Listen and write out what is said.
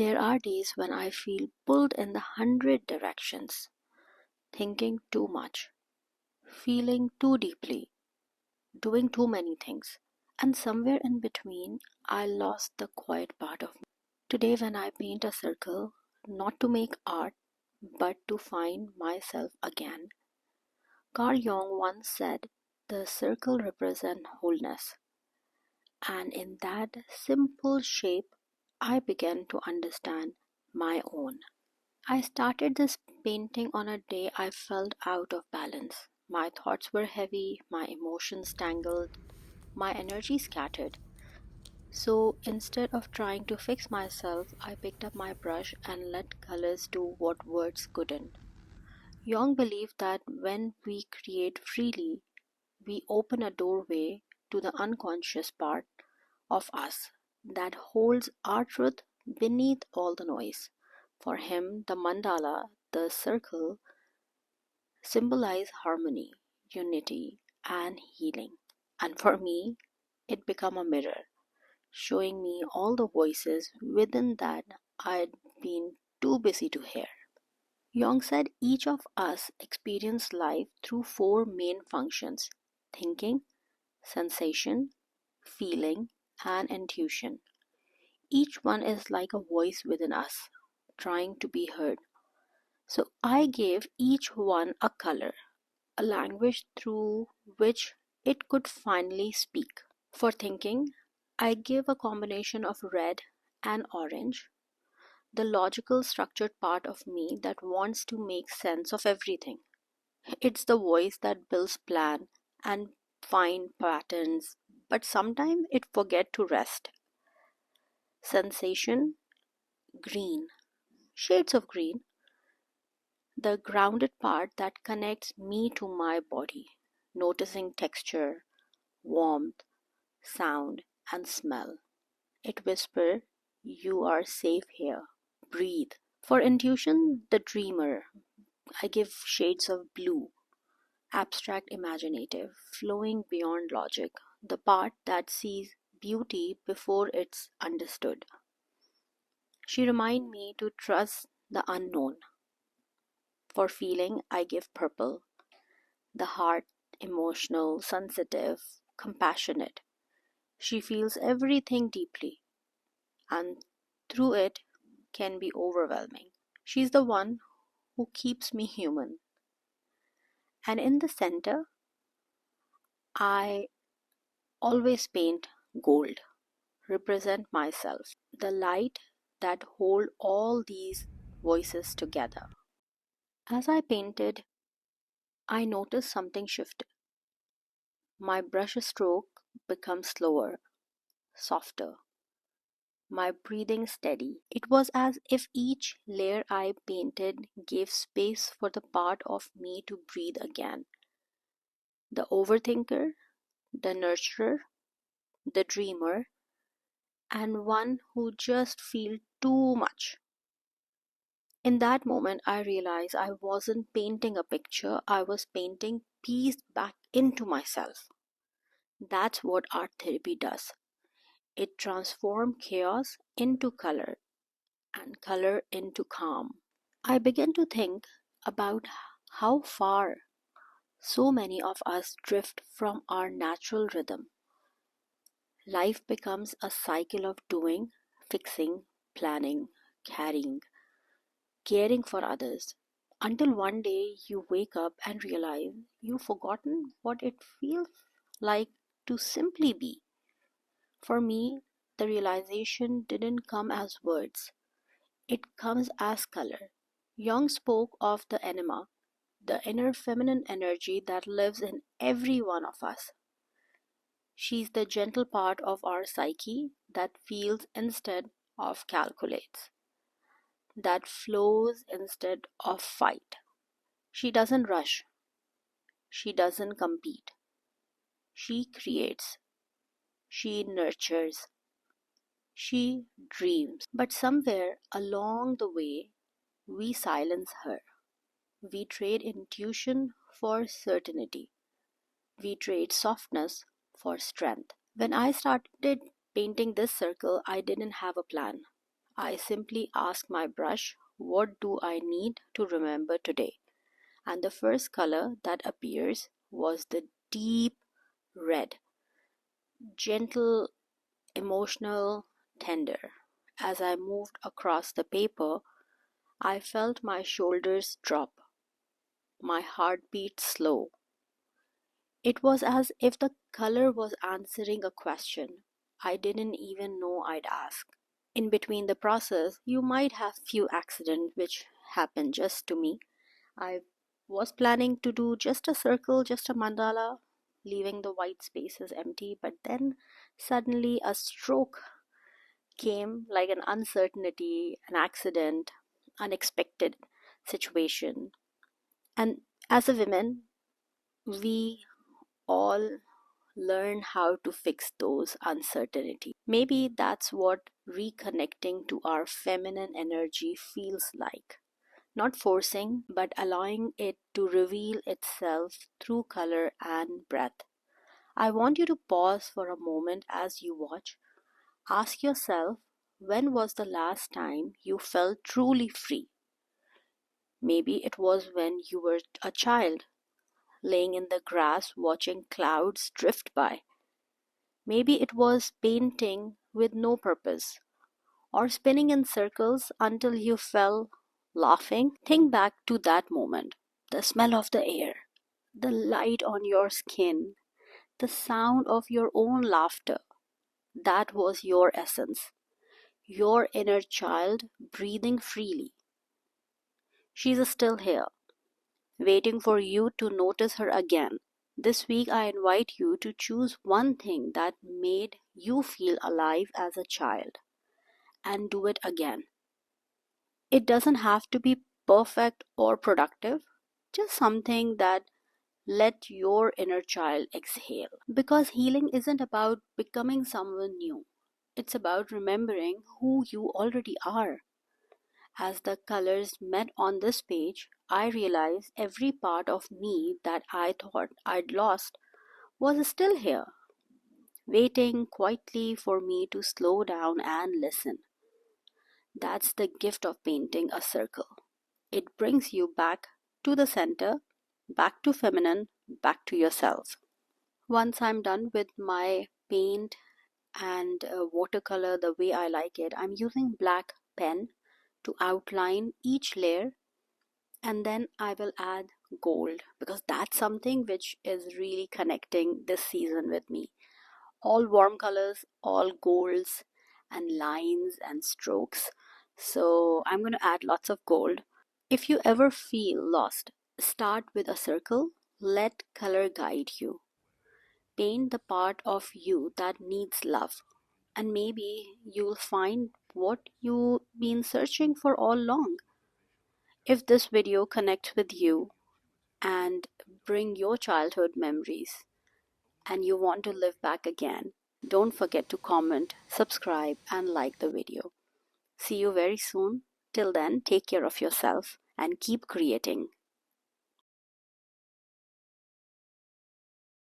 There are days when I feel pulled in the 100 directions, thinking too much, feeling too deeply, doing too many things, and somewhere in between, I lost the quiet part of me. Today, when I paint a circle, not to make art, but to find myself again, Carl Jung once said, the circle represents wholeness, and in that simple shape, I began to understand my own. I started this painting on a day I felt out of balance. My thoughts were heavy, my emotions tangled, my energy scattered. So instead of trying to fix myself, I picked up my brush and let colors do what words couldn't. Jung believed that when we create freely, we open a doorway to the unconscious part of us that holds our truth beneath all the noise. For him, the mandala, the circle, symbolize harmony, unity, and healing. And for me, it became a mirror, showing me all the voices within that I'd been too busy to hear. Jung said each of us experience life through four main functions: thinking, sensation, feeling, and intuition. Each one is like a voice within us, trying to be heard. So I gave each one a color, a language through which it could finally speak. For thinking, I give a combination of red and orange, the logical, structured part of me that wants to make sense of everything. It's the voice that builds plan and find patterns, but sometimes it forget to rest. Sensation, green, shades of green, the grounded part that connects me to my body, noticing texture, warmth, sound, and smell. It whispers, you are safe here. Breathe. For intuition, the dreamer, I give shades of blue, abstract, imaginative, flowing beyond logic, the part that sees beauty before it's understood. She reminds me to trust the unknown. For feeling, I give purple, the heart, emotional, sensitive, compassionate. She feels everything deeply, and through it can be overwhelming. She's the one who keeps me human. And in the center, I always paint gold, represent myself, the light that hold all these voices together. As I painted, I noticed something shifted. My brush stroke became slower, softer, my breathing steady. It was as if each layer I painted gave space for the part of me to breathe again. The overthinker, the nurturer, the dreamer, and one who just feels too much. In that moment, I realized I wasn't painting a picture, I was painting peace back into myself. That's what art therapy does. It transforms chaos into color and color into calm. I began to think about how far so many of us drift from our natural rhythm. Life becomes a cycle of doing, fixing, planning, carrying, caring for others, until one day you wake up and realize you've forgotten what it feels like to simply be. For me, the realization didn't come as words, it comes as color. Jung spoke of the anima, the inner feminine energy that lives in every one of us. She's the gentle part of our psyche that feels instead of calculates, that flows instead of fight. She doesn't rush, she doesn't compete. She creates, she nurtures, she dreams. But somewhere along the way, we silence her. We trade intuition for certainty. We trade softness for strength. When I started painting this circle, I didn't have a plan. I simply ask my brush, what do I need to remember today? And the first color that appears was the deep red, gentle, emotional, tender. As I moved across the paper, I felt my shoulders drop, my heartbeat slow. It was as if the color was answering a question I didn't even know I'd ask. In between the process, you might have few accidents which happen just to me. I was planning to do just a circle, just a mandala, leaving the white spaces empty, but then suddenly a stroke came like an uncertainty, an accident, unexpected situation. And as a woman, we all learn how to fix those uncertainties. Maybe that's what reconnecting to our feminine energy feels like. Not forcing, but allowing it to reveal itself through color and breath. I want you to pause for a moment as you watch. Ask yourself, when was the last time you felt truly free? Maybe it was when you were a child, laying in the grass watching clouds drift by. Maybe it was painting with no purpose, or spinning in circles until you fell laughing. Think back to that moment. The smell of the air, the light on your skin, the sound of your own laughter. That was your essence, your inner child breathing freely. She's still here, waiting for you to notice her again. This week, I invite you to choose one thing that made you feel alive as a child and do it again. It doesn't have to be perfect or productive, just something that let your inner child exhale. Because healing isn't about becoming someone new, it's about remembering who you already are. As the colors met on this page, I realized every part of me that I thought I'd lost was still here, waiting quietly for me to slow down and listen. That's the gift of painting a circle. It brings you back to the center, back to feminine, back to yourself. Once I'm done with my paint and watercolor the way I like it, I'm using black pen to outline each layer, and then I will add gold because that's something which is really connecting this season with me. All warm colors, all golds and lines and strokes. So I'm going to add lots of gold. If you ever feel lost, start with a circle, let color guide you. Paint the part of you that needs love, and maybe you'll find what you've been searching for all along. If this video connects with you and bring your childhood memories and you want to live back again, don't forget to comment, subscribe and like the video. See you very soon. Till then, take care of yourself and keep creating.